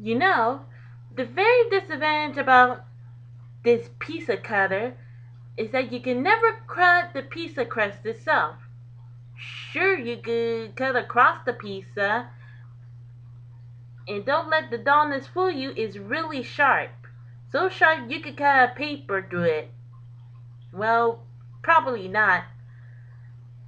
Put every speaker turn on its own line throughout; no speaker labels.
You know, the very disadvantage about this pizza cutter is that you can never cut the pizza crust itself. Sure, you could cut across the pizza, and don't let the dullness fool you, it's really sharp. So sharp you could cut a paper through it. Well, probably not.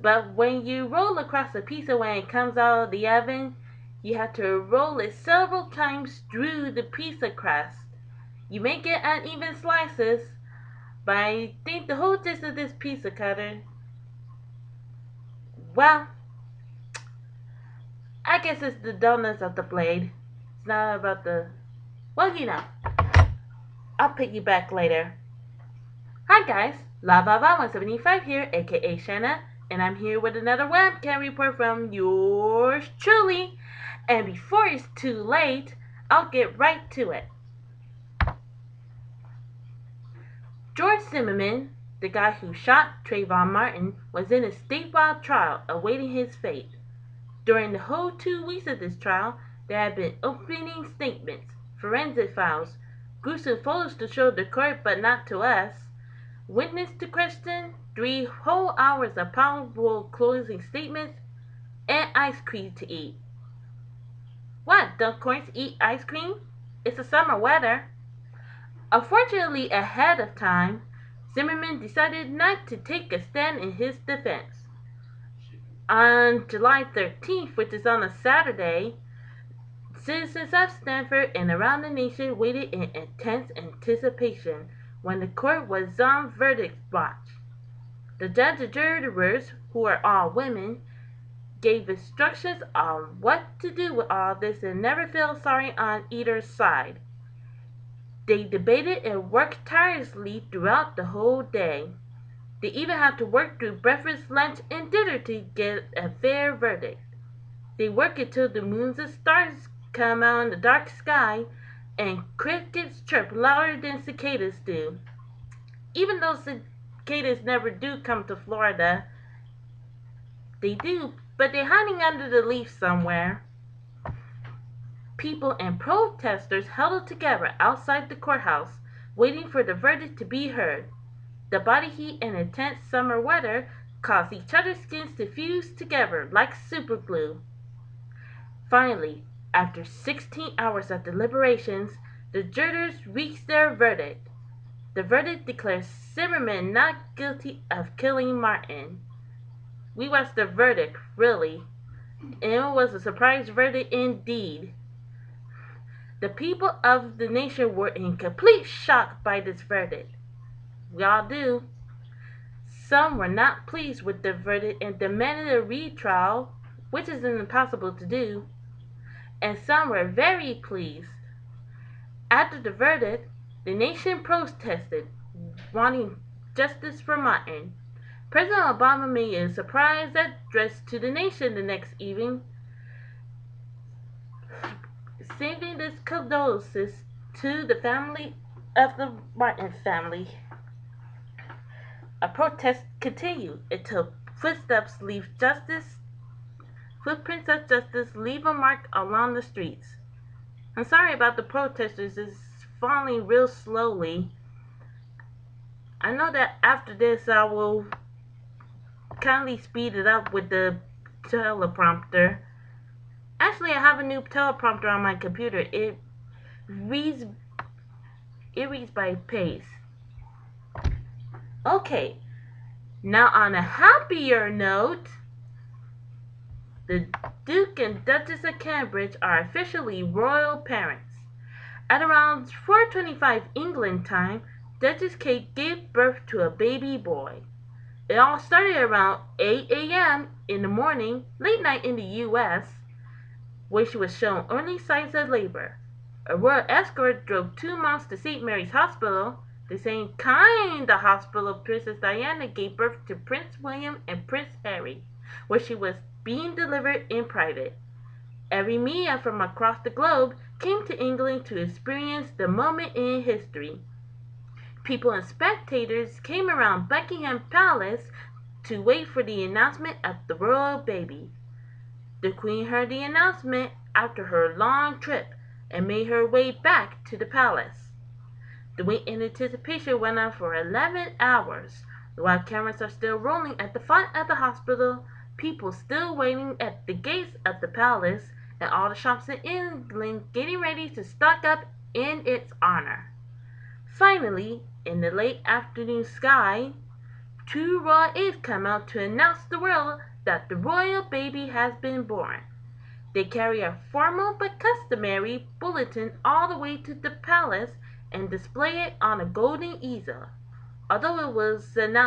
But when you roll across the pizza when it comes out of the oven, you have to roll it several times through the pizza crust. You may get uneven slices, but I think the whole gist of this pizza cutter, well, I guess it's the dullness of the blade. It's not about the, well, I'll pick you back later. Hi guys, Lava175 here, aka Shanna, and I'm here with another webcam report from yours truly. And before it's too late, I'll get right to it. George Zimmerman, the guy who shot Trayvon Martin, was in a statewide trial awaiting his fate. During the whole 2 weeks of this trial, there have been opening statements, forensic files, gruesome photos to show the court but not to us, witness to question, 3 whole hours of powerful closing statements, and ice cream to eat. What, don't courts eat ice cream? It's the summer weather. Unfortunately, ahead of time, Zimmerman decided not to take a stand in his defense. On July 13th, which is on a Saturday, citizens of Stanford and around the nation waited in intense anticipation when the court was on verdict watch. The judge and jurors, who are all women, gave instructions on what to do with all this and never felt sorry on either side. They debated and worked tirelessly throughout the whole day. They even had to work through breakfast, lunch, and dinner to get a fair verdict. They work until the moons and stars come out in the dark sky and crickets chirp louder than cicadas do. Even though cicadas never do come to Florida, they do, but they're hiding under the leaves somewhere. People and protesters huddled together outside the courthouse, waiting for the verdict to be heard. The body heat and intense summer weather caused each other's skins to fuse together like superglue. Finally, after 16 hours of deliberations, the jurors reached their verdict. The verdict declares Zimmerman not guilty of killing Martin. We watched the verdict, really, and it was a surprise verdict indeed. The people of the nation were in complete shock by this verdict. We all do. Some were not pleased with the verdict and demanded a retrial, which is impossible to do, and some were very pleased. After the verdict, the nation protested, wanting justice for Martin. President Obama made a surprise address to the nation the next evening, sending his condolences to the family of the Martin family. A protest continued until footprints of justice leave a mark along the streets. I'm sorry about the protesters, it's falling real slowly. I know that after this I will kindly speed it up with the teleprompter. Actually, I have a new teleprompter on my computer. It reads by pace. Okay, now on a happier note, the Duke and Duchess of Cambridge are officially royal parents. At around 4:25 England time, Duchess Kate gave birth to a baby boy. It all started around 8 a.m. in the morning, late night in the US, where she was shown early signs of labor. A royal escort drove 2 miles to St. Mary's Hospital, the same kind of hospital Princess Diana gave birth to Prince William and Prince Harry, where she was being delivered in private. Every media from across the globe came to England to experience the moment in history. People and spectators came around Buckingham Palace to wait for the announcement of the royal baby. The Queen heard the announcement after her long trip, and made her way back to the palace. The wait in anticipation went on for 11 hours. While cameras are still rolling at the front of the hospital, people still waiting at the gates of the palace, and all the shops in England getting ready to stock up in its honor. Finally, in the late afternoon sky, two royal aides come out to announce to the world that the royal baby has been born. They carry a formal but customary bulletin all the way to the palace and display it on a golden easel. Although it was first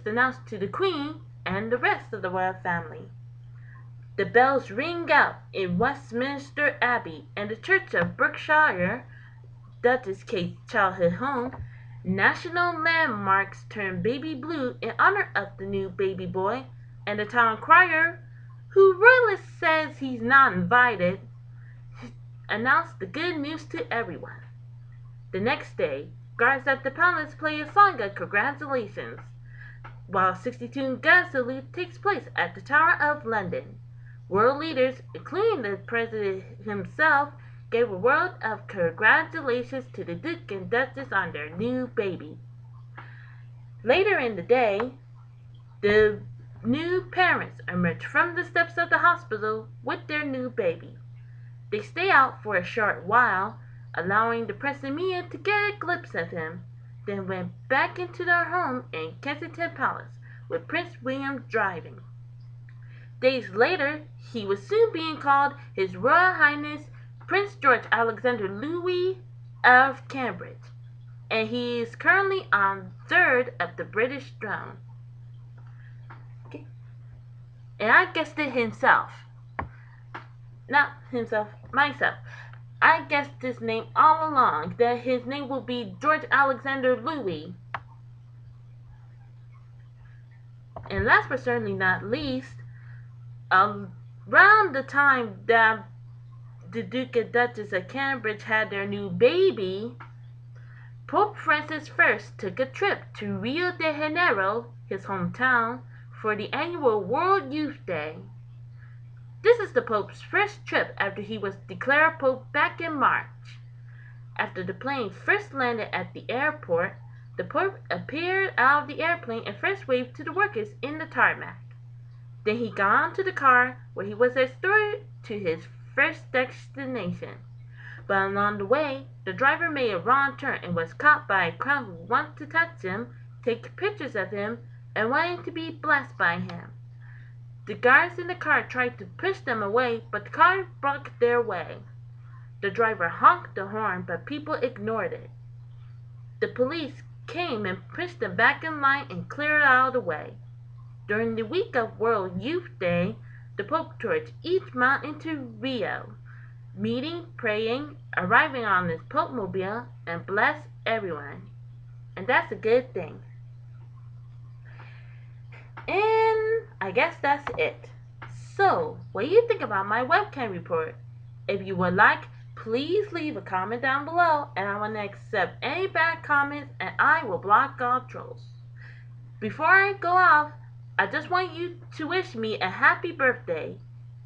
announced to the Queen and the rest of the royal family. The bells ring out in Westminster Abbey and the church of Berkshire, Duchess Kate's childhood home. National landmarks turn baby blue in honor of the new baby boy, and the town crier, who really says he's not invited, announced the good news to everyone. The next day, guards at the palace play a song of congratulations, while 62 gun salute takes place at the Tower of London. World leaders, including the president himself, gave a word of congratulations to the Duke and Duchess on their new baby. Later in the day, the new parents emerge from the steps of the hospital with their new baby. They stay out for a short while, allowing the press and media to get a glimpse of him, then went back into their home in Kensington Palace, with Prince William driving. Days later, he was soon being called His Royal Highness Prince George Alexander Louis of Cambridge, and he is currently on third of the British throne. Okay. And I guessed it himself. Not himself, myself. I guessed his name all along, that his name will be George Alexander Louis. And last but certainly not least, around the time that the Duke and Duchess of Cambridge had their new baby, Pope Francis I took a trip to Rio de Janeiro, his hometown, for the annual World Youth Day. This is the Pope's first trip after he was declared Pope back in March. After the plane first landed at the airport, the Pope appeared out of the airplane and first waved to the workers in the tarmac. Then he got onto the car, where he was escorted to his first destination. But along the way, the driver made a wrong turn and was caught by a crowd who wanted to touch him, take pictures of him, and wanted to be blessed by him. The guards in the car tried to push them away, but the car blocked their way. The driver honked the horn, but people ignored it. The police came and pushed them back in line and cleared out of the way. During the week of World Youth Day, the Pope toured each mountain to Rio, meeting, praying, arriving on his Pope-mobile, and blessed everyone. And that's a good thing. And I guess that's it. So, what do you think about my webcam report? If you would like, please leave a comment down below, and I will accept any bad comments, and I will block all trolls. Before I go off, I just want you to wish me a happy birthday.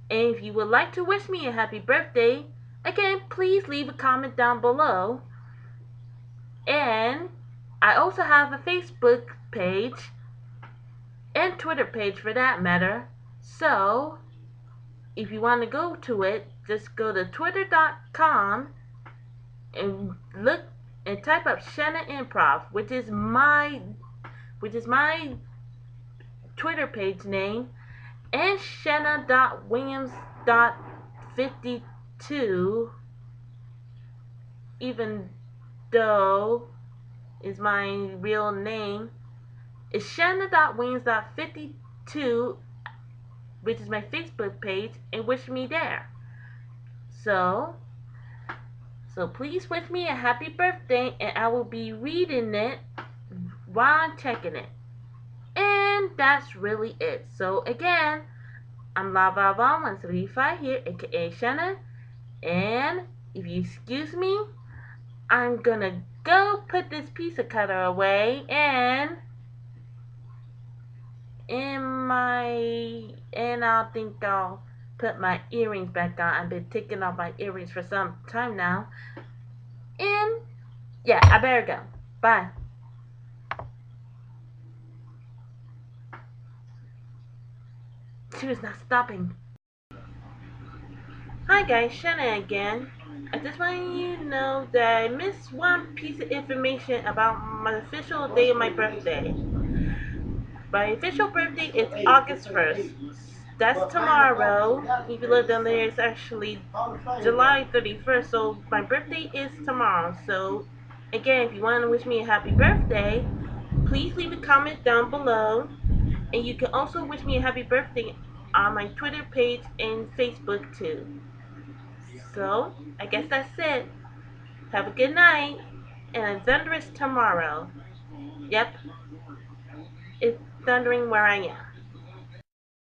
And if you would like to wish me a happy birthday, again, please leave a comment down below. And I also have a Facebook page, and Twitter page for that matter. So, if you want to go to it, just go to twitter.com and look and type up Shanna Improv, which is my Twitter page name, and Shanna.williams.52, even though is my real name, is Shanna.williams.52, which is my Facebook page, and wish me there. So please wish me a happy birthday, and I will be reading it while I'm checking it. And that's really it. So again, I'm LaVaVon175 here, aka Shanna, and if you excuse me, I'm gonna go put this piece of cutter away and I think I'll put my earrings back on. I've been taking off my earrings for some time now. And yeah, I better go. Bye. She was not stopping. Hi guys, Shanna again. I just want you to know that I missed one piece of information about my official day of my birthday. My official birthday is August 1st. That's tomorrow. If you look down there, it's actually July 31st, so my birthday is tomorrow. So, again, if you want to wish me a happy birthday, please leave a comment down below. And you can also wish me a happy birthday on my Twitter page and Facebook too. So, I guess that's it. Have a good night and a thunderous tomorrow. Yep, it's thundering where I am.